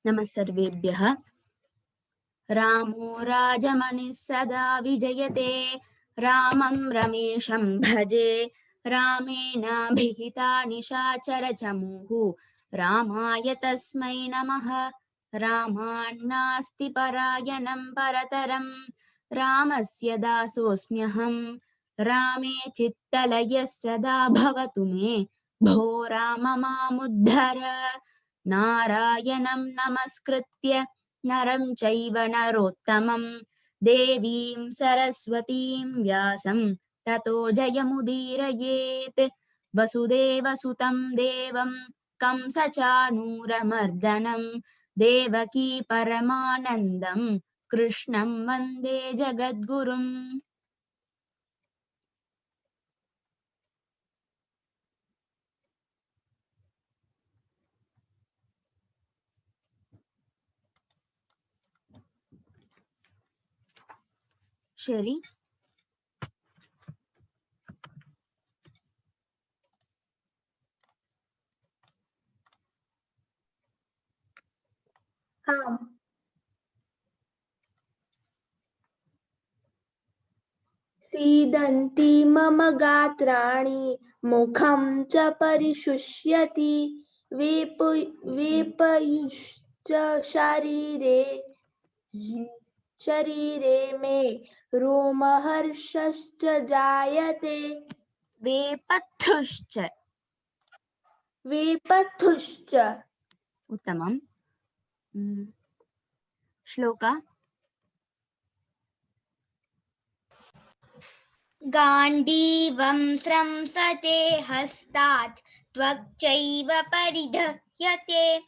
नमः सर्वेभ्यः। रामो राजमणिः सदा विजयते, रामं रमेशं भजे। रामेणाभिहिता निशाचर चमूः, रामाय तस्मै नमः। रामान्नास्ति परायणं परतरं, रामस्य दासोऽस्म्यहं। रामे चित्तलयः सदा भवतु मे, भो राम मामुद्धर। नारायणं नमस्कृत्य नरं चैव नरोत्तमं, देवीं सरस्वतीं व्यासं ततो जयमुदीरयेत्। वसुदेवसुतं देवं कंसचाणूरमर्दनं, देवकी परमानन्दं कृष्णं वन्दे जगद्गुरुम्। शरी आम्। सीदन्ति मम गात्राणि मुखं च परिशुष्यति वेपयुश्च शरीरे मे रोमहर्षश्च जायते। वेपथुश्च वेपथुश्च। उत्तमम्। श्लोका गाण्डीवं स्रंसते हस्तात् त्वच्चैव परिदह्यते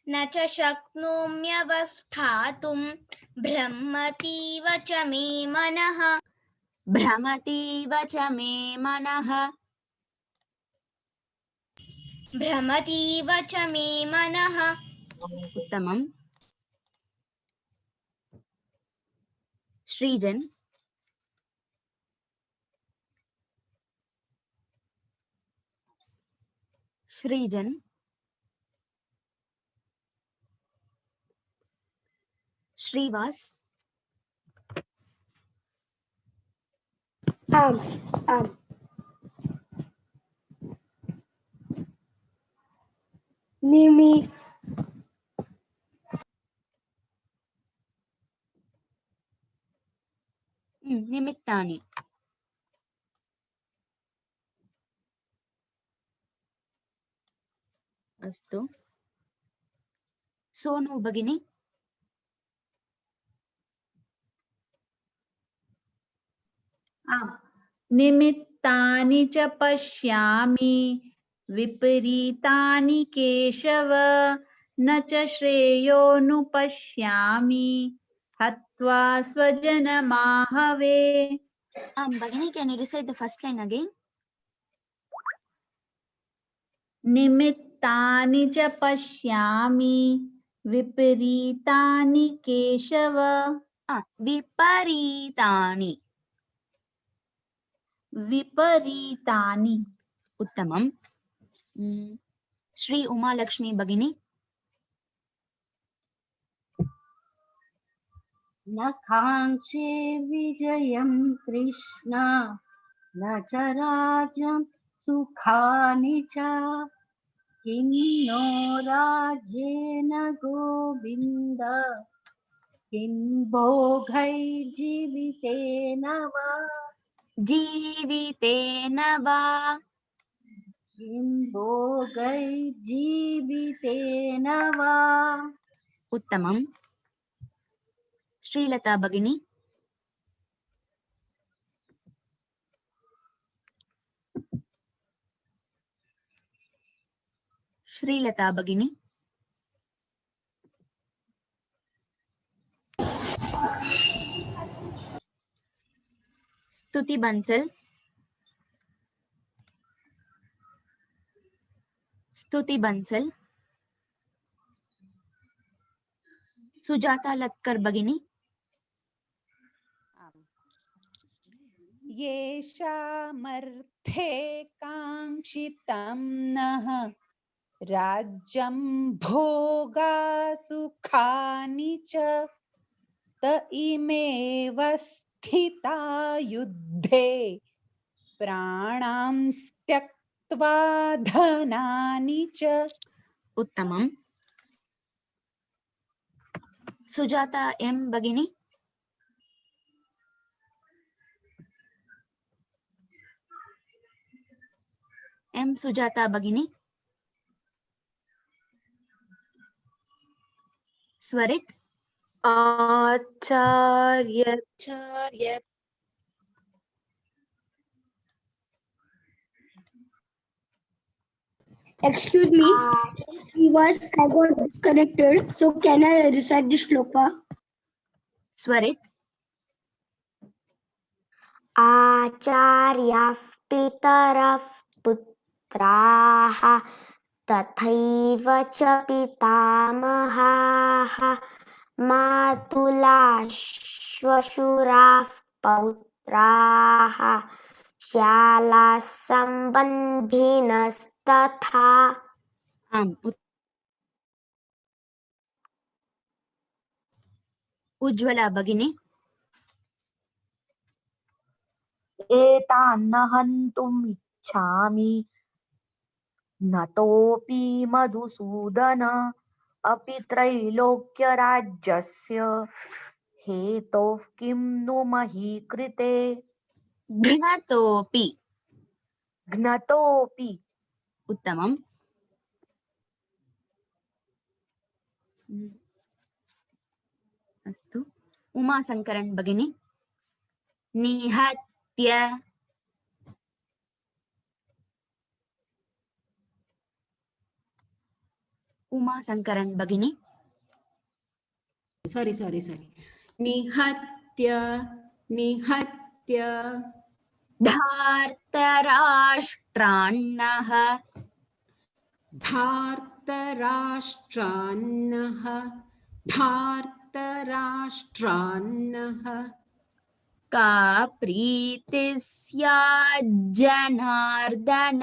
न च शक्नोम्यवस्थातुं भ्रमतीव च मे मनः। भ्रमतीव च मे मनः। भ्रमतीव च मे मनः। उत्तमम्। श्रीजन श्रीजन श्रीवास आम् आम्। निमित्तानि। अस्तु। सोनु भगिनी। आम्। निमित्तानि च पश्यामि विपरीतानि केशव, न च श्रेयोनुपश्यामि हत्वा स्वजनमाहवे। Bhagini, can you recite the first line again? निमित्तानि च पश्यामि विपरीतानि केशव। विपरीतानि। विपरीतानि। उत्तमम्। श्री उमा लक्ष्मी भगिनी। न काङ्क्षे विजयं कृष्ण न च राज्यं सुखानि च किं नो राज्येन गोविन्द किं भोगैर्जीवितेन वा। जीवितेन वा। किं भोगैर्जीवितेन वा। उत्तमम्। श्रीलता भगिनी। श्रीलता भगिनी। स्तुति बंसल। स्तुति बंसल। सुजाता लत्कर भगिनी। येषामर्थे काङ्क्षितं नः राज्यं भोगा सुखानि च त इमेव स्थिता युद्धे प्राणां त्यक्त्वा धनानि च। उत्तमम्। सुजाता एम भगिनी। एम सुजाता भगिनी। स्वरित। आचार्य Excuse me, viewers, I got disconnected. So can I recite the shloka? स्वरित। आचार्याः पितरः पुत्राः तथैव च पितामहाः मातुलाः श्वशुराः पौत्राः श्यालाः सम्बन्धिनस्तथा। आम्। उज्ज्वला भगिनी। एतान्न हन्तुम् इच्छामि नतोऽपि मधुसूदन अपि त्रैलोक्यराज्यस्य हेतोः किं नु मही कृते। घ्नतोऽपि। घ्नतोऽपि। उत्तमम्। अस्तु। उमाशंकरन् भगिनी। निहत्य। उमाशंकरन् भगिनी। sorry निहत्य धार्तराष्ट्रान्नः। धार्तराष्ट्रान्नः का प्रीतिः स्यात् जनार्दन।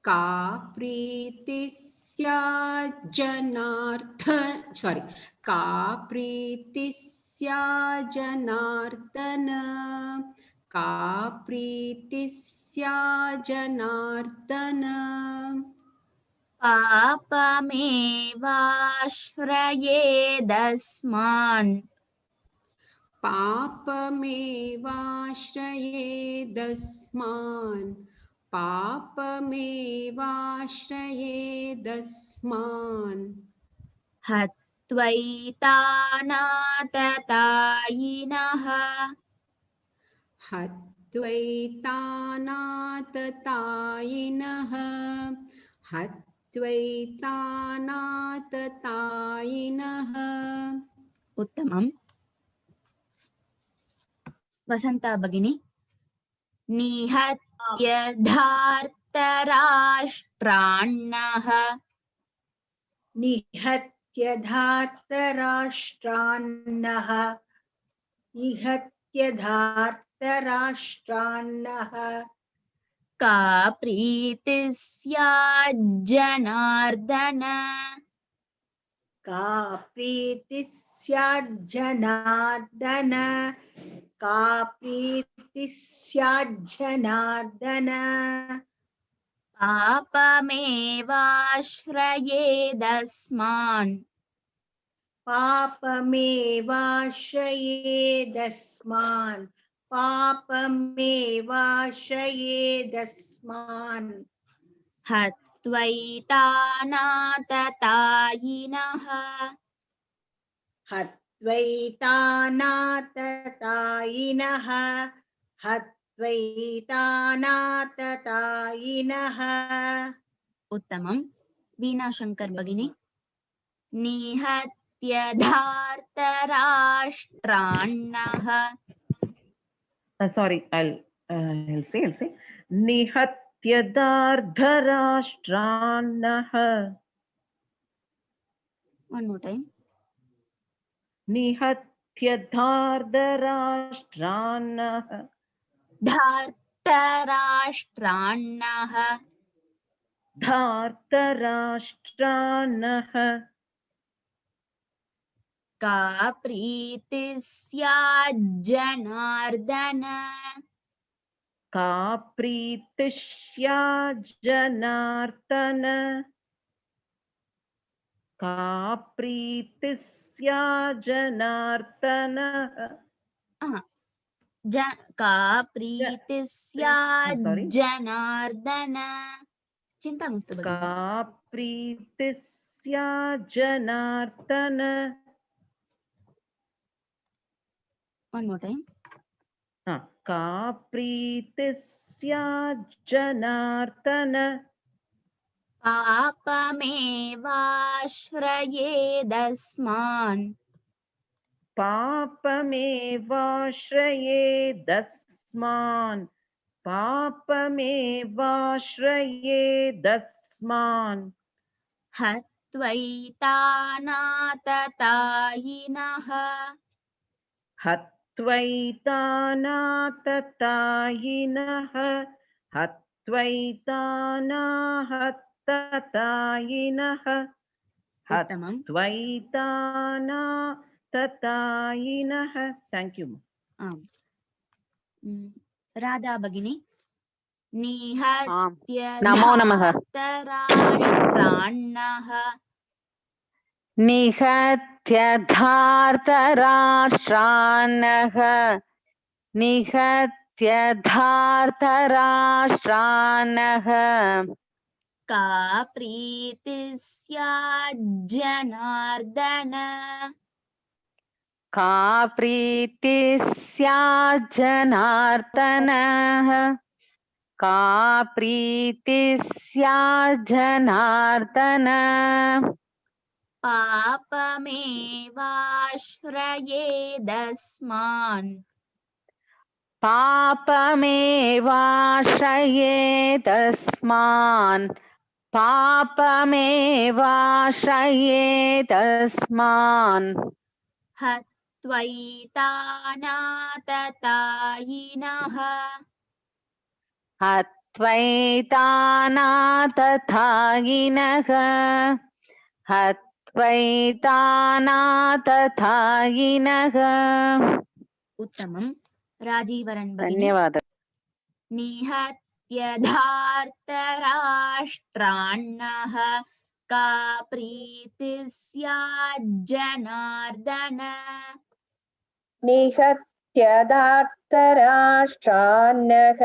का प्रीतिः स्यात् जनार्दन का प्रीतिः स्यात् जनार्दन पापमेवाश्रयेदस्मान्। पापमेवाश्रयेदस्मान् हत्वैतानाततायिनः। हत्वैतानाततायिनः। उत्तमम्। वसंता भगिनी। निहत्य धार्तराष्ट्रान्नः। निहत्य धार्तराष्ट्रान्नः का प्रीतिः स्यात् जनार्दन। का प्रीतिः स्यात् जनार्दन का प्रीतिः स्यात् जनार्दन पापमेवाश्रयेदस्मान्। पापमेवाश्रयेदस्मान् हत्वैतानाततायिनः। हत्वैतानाततायिनः। उत्तमम्। वीणा शंकर भगिनी। निहत्य धार्तराष्ट्रान्नः। Sorry, I'll say. Nihatya dardharashtrannah. One more time. Nihatya dardharashtrannah. धार्तराष्ट्रान्नः। धार्तराष्ट्रान्नः का प्रीतिः स्याज्जनार्दन का प्रीतिः स्याज्जनार्दन का प्रीतिः स्याज्जनार्दन का प्रीतिः स्याज्जनार्दन चिंता मास्तु भगिनी का प्रीतिः स्याज्जनार्दन one more time का प्रीतिः स्याज्जनार्दन पापमेवाश्रयेदस्मान् पापमेवाश्रयेदस्मान् पापमेवाश्रयेदस्मान् हत्वैतानाततायिनः हत्वैतानाततायिनः हत्वैतानाहत्ततायिनः उत्तमम् हत्वैतानाततायिनः थैंक यू आम् राधा भगिनी नमो नमः निहत्यधार्तराष्ट्रान्नः निहत्यधार्तराष्ट्रान्नः निहत्यधार्तराष्ट्रान्नः का प्रीतिः स्याज्जनार्दन का प्रीतिः स्याज्जनार्दनः का प्रीतिः स्याज्जनार्दन पापमेवाश्रयेदस्मान् पापमेवाश्रयेदस्मान् पापमेवाश्रयेदस्मान् हत्वैतानाततायिनः हत्वैतानाततायिनः हत्वैतानाततायिनः उत्तमं राजीवरन् भगिनी धन्यवादः निहत्यधार्तराष्ट्रान्नः का प्रीतिः स्याज्जनार्दन निहत्यधार्तराष्ट्रान्नः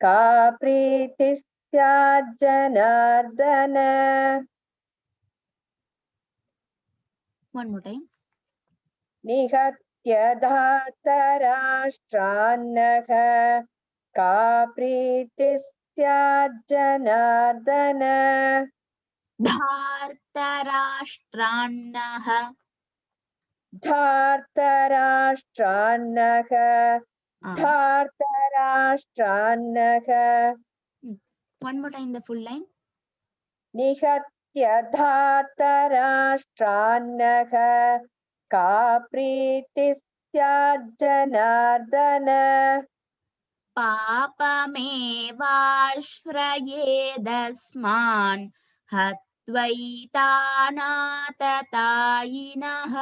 का प्रीतिः स्याज्जनार्दन one more time निहत्यधार्तराष्ट्रान्नः का प्रीतिः स्याज्जनार्दन धार्तराष्ट्रान्नः धार्तराष्ट्रान्नः धार्तराष्ट्रान्नः one more time the full line निहत्यधार्तराष्ट्रान्नः का प्रीतिः स्याज्जनार्दन पापमेवाश्रयेदस्मान् हत्वैतानाततायिनः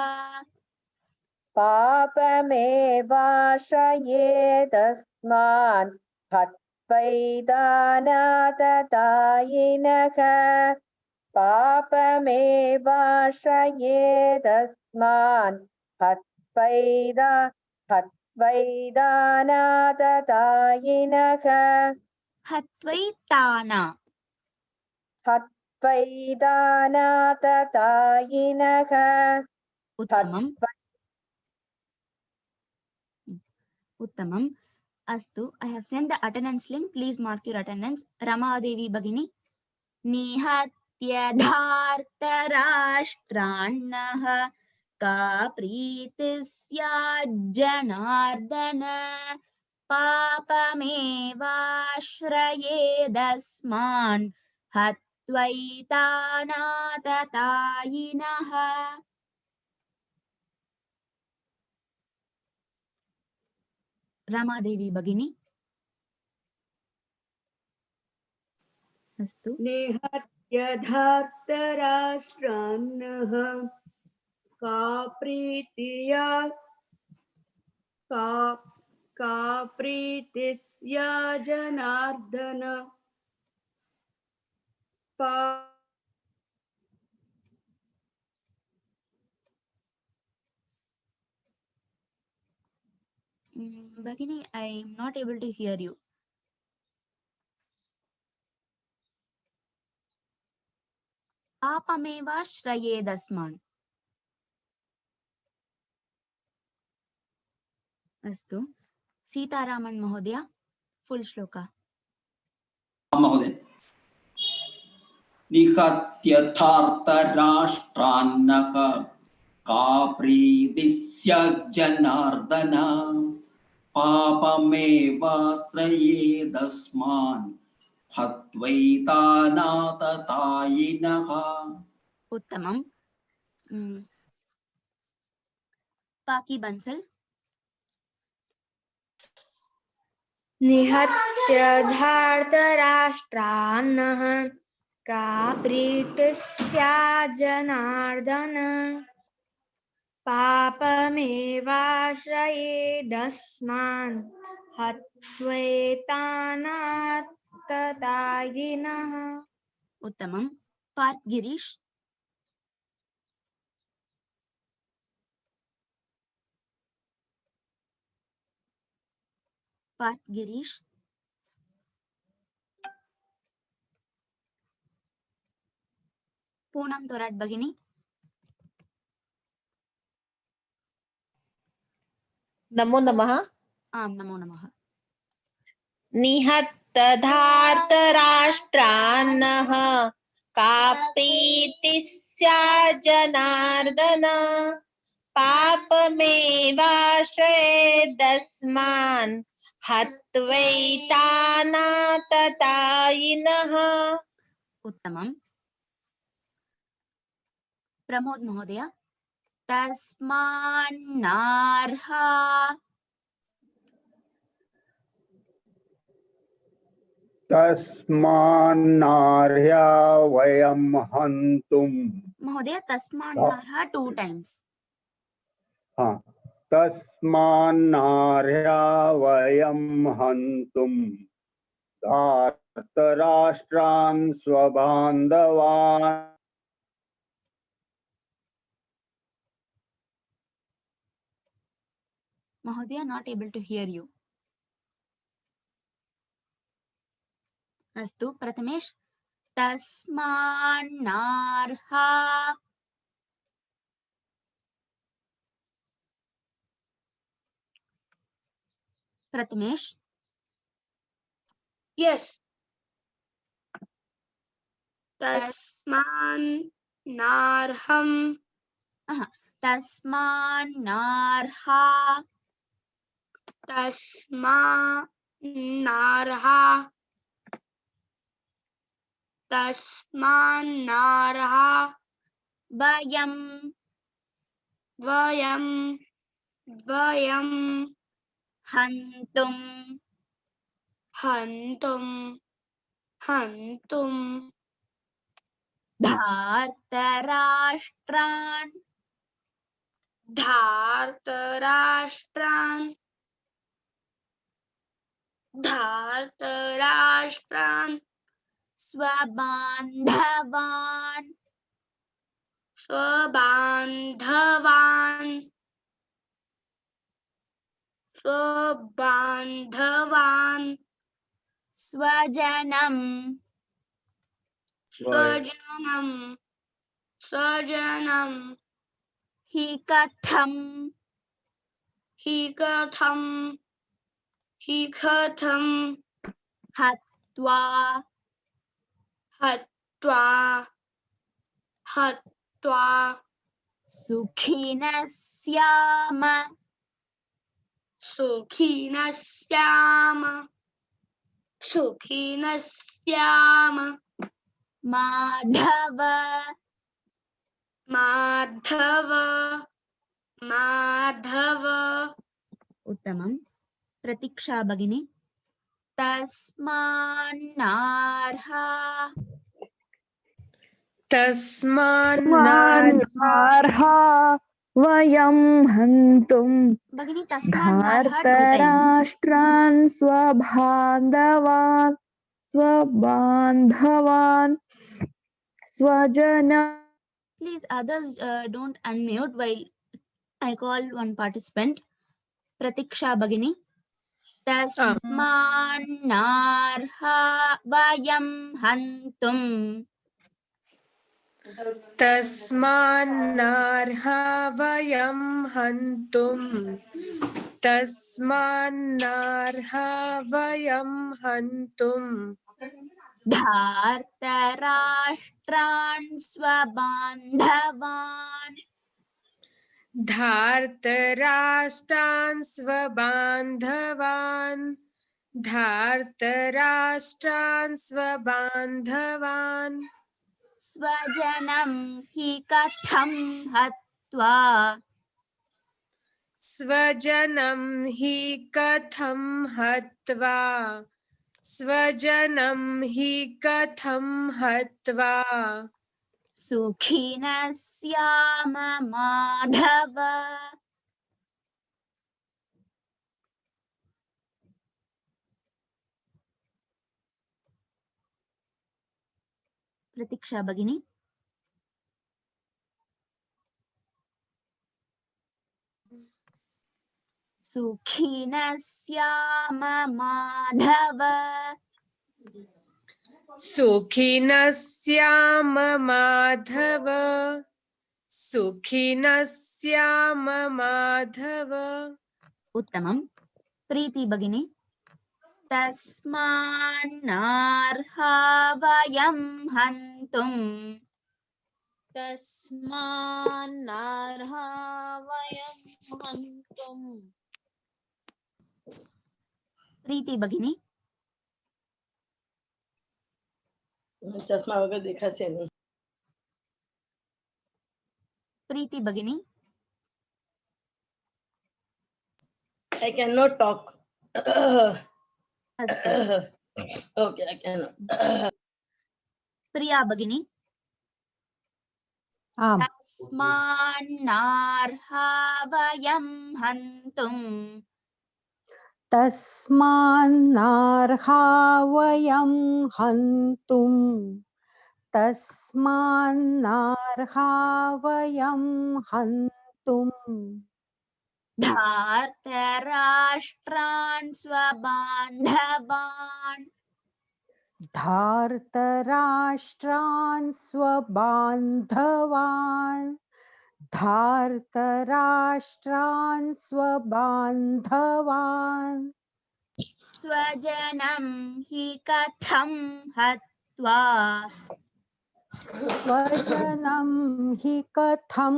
पापमेवाश्रयेदस्मान् हत्वैतानाततायिनः पापमेवाश्रयेदस्मान् हत्वैतानाततायिनः हत्वैताना हत्वैतानाततायिनः उत्तमम् उत्तमम् अस्तु I have sent the attendance link please mark your attendance Ramadevi Bhagini निहत्यधार्तराष्ट्रान्नः का प्रीतिः स्याज्जनार्दन पापमेवाश्रयेदस्मान् हत्वैतानाततायिनः Ramadevi Bhagini अस्तु निहत्यधार्तराष्ट्रान्नः का प्रीतिया का प्रीतिस्या जनार्दन पा Bhagini, I am not able to hear you. आपमेवा श्रयेदस्मान्. अस्तु सीतारामन् महोदय फुल श्लोका. महोदय निहत्यर्थार्तराष्ट्रान्नः का प्रीतिः स्यात् जनार्दन पापमेवाश्रयेदस्मान् हत्वैतानाततायिनः. उत्तमम्. पाकी बंसल. निहत्यधार्तराष्ट्रान्नः का प्रीतिः स्यात् जनार्दन पापमेवाश्रयेदस्मान् हत्वैतानाततायिनः. उत्तमम्. पार्थ गिरीश. पार्थ गिरीश. पूनम तोराट भगिनी. नमो नमः. आम नमो नमः. निहत्यधार्तराष्ट्रान्नः का प्रीतिः स्यात् जनार्दन पापमेवाश्रयेदस्मान् हत्वैतानाततायिनः. उत्तमम्. प्रमोद महोदय. तस्मान्नार्हा तस्मान्नार्ह्या वयं हन्तुम्. महोदय तस्मान्नार्हा 2 times. हाँ, तस्मान्नार्ह्या वयं हन्तुम् धार्तराष्ट्रान् स्वबान्धवान्. Mahodaya, not able to hear you. अस्तु प्रथमेश. तस्मान्नार्हा. प्रथमेश. Yes. तस्मान्नार्हं. तस्मान्नार्हा. तस्मान्नार्हा. तस्मान्नार्हा. वयं. वयं. वयं. हन्तुं. हन्तुं. हन्तुं. धार्तराष्ट्रान्. धार्तराष्ट्रान्. धार्तराष्ट्रान्. स्वबान्धवान्. स्वबान्धवान्. स्वबान्धवान्. स्वजनं. स्वजनं. स्वजनं. हि कथं. हि कथं. हि कथं. हत्वा. हत्वा. हत्वा. सुखिनः स्याम. सुखिनः स्याम. सुखिनः स्याम. माधव. माधव. माधव. उत्तमं. प्रतीक्षा भगिनी. तस्मान्नार्हा तस्मान्नार्हा वयं हन्तुं भगिनी तस्मान्नार्हा 2 times. धार्तराष्ट्रान् स्वबान्धवान् स्वजन. Please others don't unmute while I call one participant. Pratiksha Bhagini. तस्मान्नार्हा वयं हन्तुं तस्मान्नार्हा वयं हन्तुं तस्मान्नार्हा वयं हन्तुं धार्तराष्ट्रान् स्वबान्धवान् धार्तराष्ट्रान् स्वबान्धवान् धार्तराष्ट्रान् स्वबान्धवान् स्वजनं हि कथं हत्वा स्वजनं हि कथं हत्वा स्वजनं हि कथं हत्वा सुखिनः स्याम माधव प्रतीक्षा भगिनी सुखिनः स्याम माधव सुखिनः स्याम माधव सुखिनः स्याम माधव। उत्तमं। प्रीति भगिनी तस्मान्नार्हा वयं हन्तुं तस्मान्नार्हा वयं हन्तुं प्रीति भगिनी चश्मा वगैरह देखा से नहीं। प्रीति भगिनी I cannot talk. अस्तु Okay, I cannot. प्रिया भगिनी आम् तस्मान्नार्हा वयं हन्तुं तस्मान्नार्हा वयं हन्तुं तस्मान्नार्हा वयं हन्तुं धार्तराष्ट्रान् स्वबान्धवान् धार्तराष्ट्रान् स्वबान्धवान् धार्तराष्ट्रान् स्वबान्धवान् स्वजनं हि कथं हत्वा स्वजनं हि कथं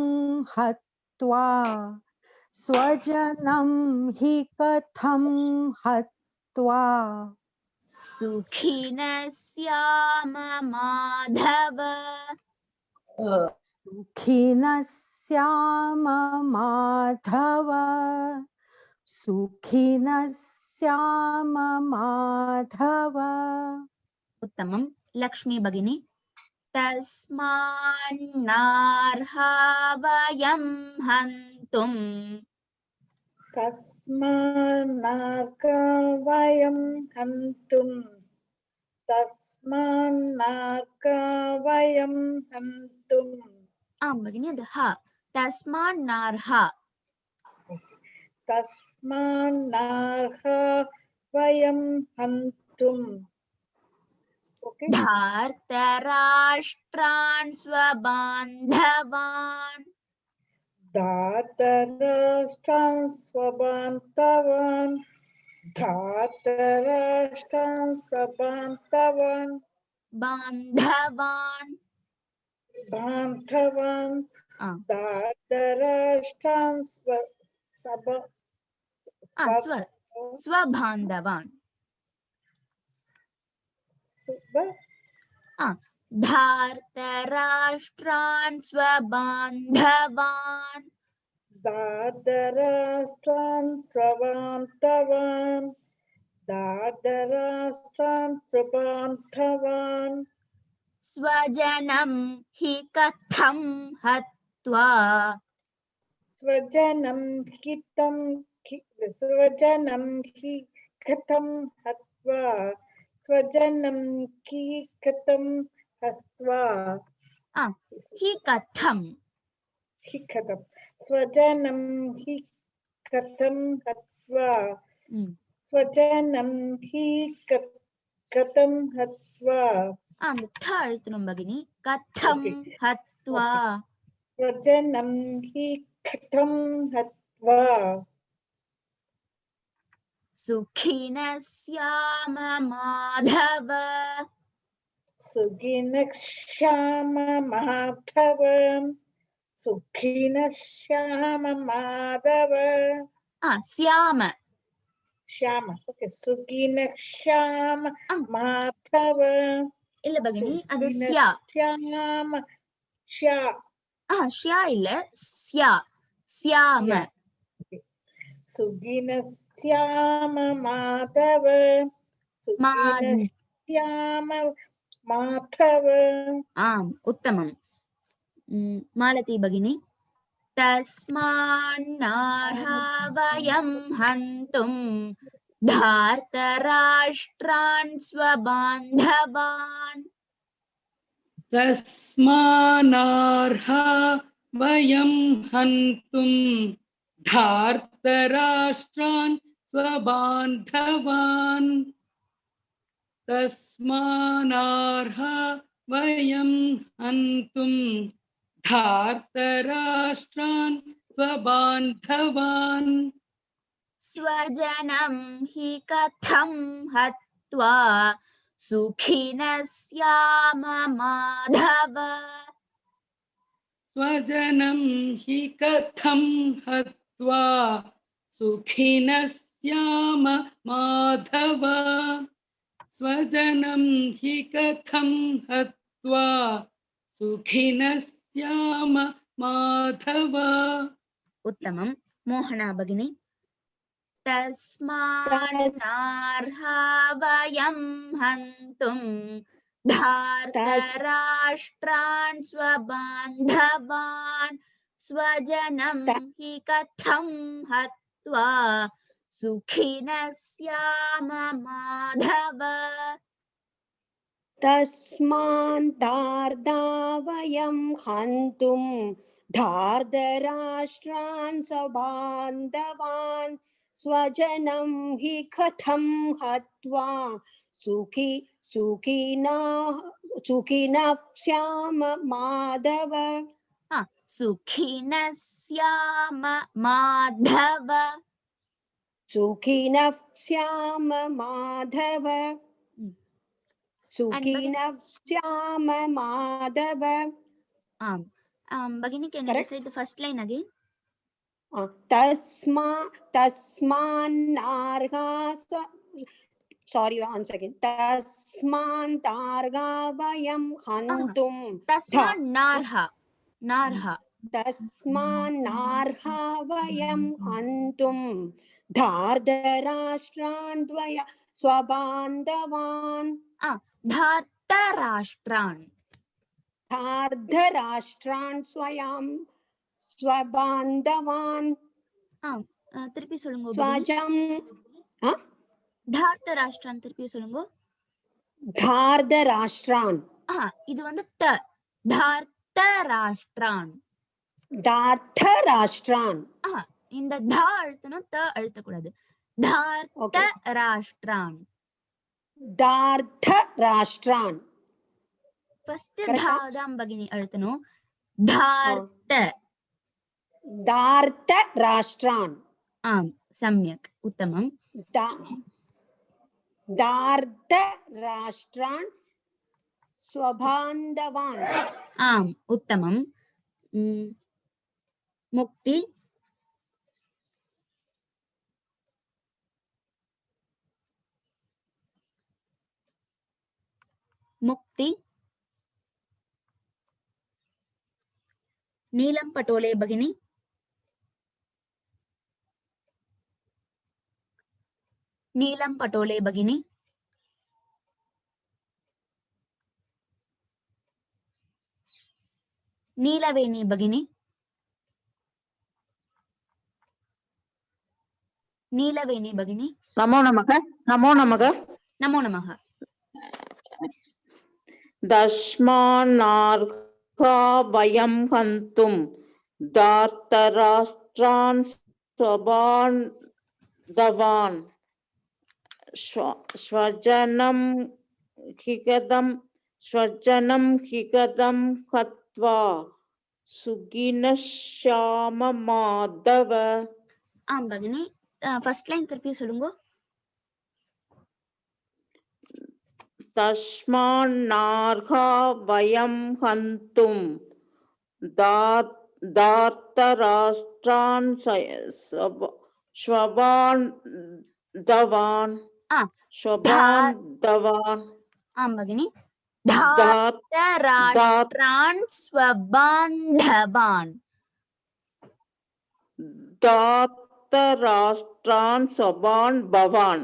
हत्वा स्वजनं हि कथं हत्वा सुखिनः स्याम माधव सुखिनः स्याम माधव सुखिनः स्याम माधव। उत्तमं। लक्ष्मी भगिनी तस्मान्नार्हा वयं हन्तुं तस्मान्नार्हा वयं हन्तुं तस्मान्नार्हा वयं हन्तुं। आं भगिनी हा तस्मान्नार्हा तस्मान्नार्हा वयं हन्तुं धार्तराष्ट्रान् स्वबान्धवान् धार्तराष्ट्रान् स्वबान्धवान् धार्तराष्ट्रान् स्वबान्धवान् बान्धवान् बान्धवान् धार्तराष्ट्रान् स्वबान्धवान् धार्तराष्ट्रान् स्वबान्धवान् धार्तराष्ट्रान् स्वबान्धवान् दादराष्ट्रान् स्वबान्धवान् स्वजनं हि कथं हत्वा स्वजनं हितं स्वजनं हि कथं हत्वा स्वजनं हि कथं हत्वा हि कथं हि कथं स्वजनं हि कथं हत्वा स्वजनं हि कथं हत्वा அந்த थ அழுத்தணும் பகினி கதம் ஹத்வா स्वजनं हि कथं हत्वा सुखिनः स्याम माधव सुखिनः श्याम माधव सुखिनः श्याम माधव श्याम श्याम ओके सुखिनः श्याम माधव இல்ல பகினி அது ஸ்யா श्याम श्या ஷ்யா இல்ல ஸ்யா ஸ்யாம सुखिनः श्याम माधव सुखिनः श्याम माधव आम् उत्तमम् मालती भगिनी तस्मान्नार्हा वयं हन्तुं धार्तराष्ट्रान् स्वबान्धवान् तस्मान्नार्हा वयं हन्तुं धार्तराष्ट्रान् स्वबान्धवान् तस्मान्नार्हा वयं हन्तुं धार्तराष्ट्रान् स्वबान्धवान् स्वजनं हि कथं हत्वा सुखिनः स्याम माधव स्वजनं हि कथं हत्वा सुखिनः स्याम माधव स्वजनं हि कथं हत्वा सुखिनः स्याम माधव उत्तमं मोहना भगिनी तस्मान्नार्हा वयं हन्तुं धार्तराष्ट्रान् स्वबान्धवान् स्वजनं हि कथं हत्वा सुखिनः स्याम माधव तस्मान्नार्हा वयं हन्तुं धार्तराष्ट्रान् स्वबान्धवान् स्वजनं हि कथं हत्वा सुखिनः स्याम माधव सुखिनः स्याम माधव सुखिनः स्याम माधव सुखिनः स्याम Madhava Bagini, can you recite the first line again? तस्मान्नार्हा sorry once again तस्मान्नार्हा वयं हन्तुं तस्मान्नार्हा तस्मान्नार्हा वयं हन्तुं धार्तराष्ट्रान् स्वबान्धवान् धार्तराष्ट्रान् स्वबान्धवान् திருப்பி சொல்லுங்க स्वजं धार्तराष्ट्रान् திருப்பி சொல்லுங்க धार्तराष्ट्रान् இது வந்து த धार्तराष्ट्रान् இந்த த அழுத்தணும் த அழுத்த கூடாது धार्तराष्ट्रान् फर्स्ट धादां भगिनी अळुतनु धार्तराष्ट्रान् आम् सम्यक् उत्तमं धार्तराष्ट्रान् स्वबान्धवान् आम् उत्तमं मुक्ति मुक्ति नीलम पटोले भगिनी नीलं पटोले भगिनी। नीलवेणी भगिनी। नीलवेणी भगिनी। नमो नमः। नमो नमः। नमो नमः। दस्मान्नार्हा वयं हन्तुं धार्तराष्ट्रान् स्वबान्धवान् स्वजनं हिकदं हत्वा सुखिनः श्याम माधव। ஆம் பகினி, ஃபர்ஸ்ட் லைன் திருப்பி சொல்லுங்க. तस्मान्नार्हा वयं हन्तुं धार्तराष्ट्रान् स्वबान्धवान् ஆம் பகினி, धार्तराष्ट्रान् स्वबान्धवान् धार्तराष्ट्रान् स्वबान्धवान्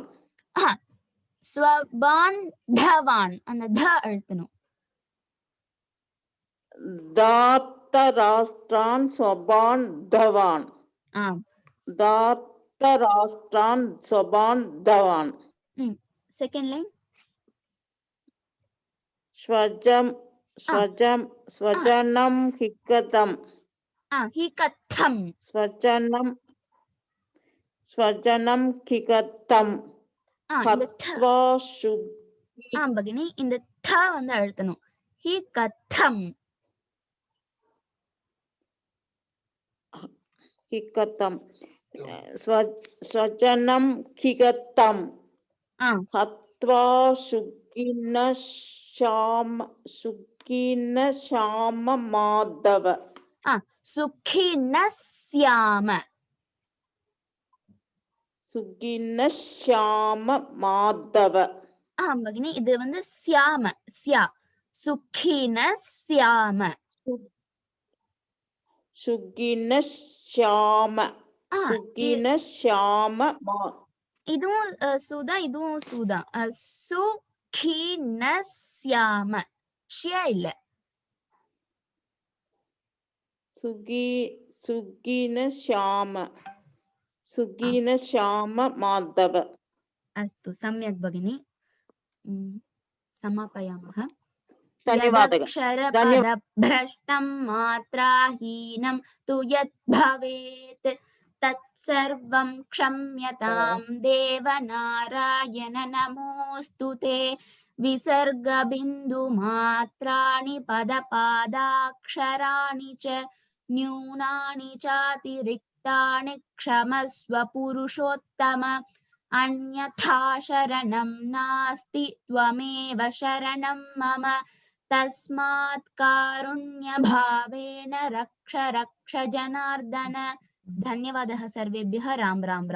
स्वबान्धवान् அந்த த அழுத்தணும். धार्तराष्ट्रान् स्वबान्धवान् ஆம். धार्तराष्ट्रान् स्वबान्धवान् செகண்ட் லைன். स्वजनं हिकदं हिकथं स्वजनं हिकदं हत्वा ஆம் பகினி, இந்த த வந்து அழுத்தணும். ஹிகதம் स्वजनं हिकदं हत्वा सुखिनः श्याम माधव। सुखिनः श्याम माधव. ஆம் பகினி, இது வந்து श्याम ஸ்யா सुखिनः श्याम இதுவும் சுதா, இதுவும் சுதா. சுखिनः श्याम ஷியா இல்ல. सुखिनः श्याम माधव. अस्तु, सम्यक् भगिनी। समापयामः। धन्यवादः। यदक्षरपदभ्रष्टं मात्राहीनं तु यत् भवेत् तत्सर्वं क्षम्यतां देवनारायण नमोऽस्तु ते। विसर्गबिन्दुमात्राणि पदपादाक्षराणि च न्यूनानि चातिरिक्तानि क्षमस्व पुरुषोत्तम। अन्यथा शरणं नास्ति त्वमेव शरणं मम। तस्मात् कारुण्यभावेन रक्ष रक्ष जनार्दन। धन्यवादः सर्वेभ्यः। राम राम।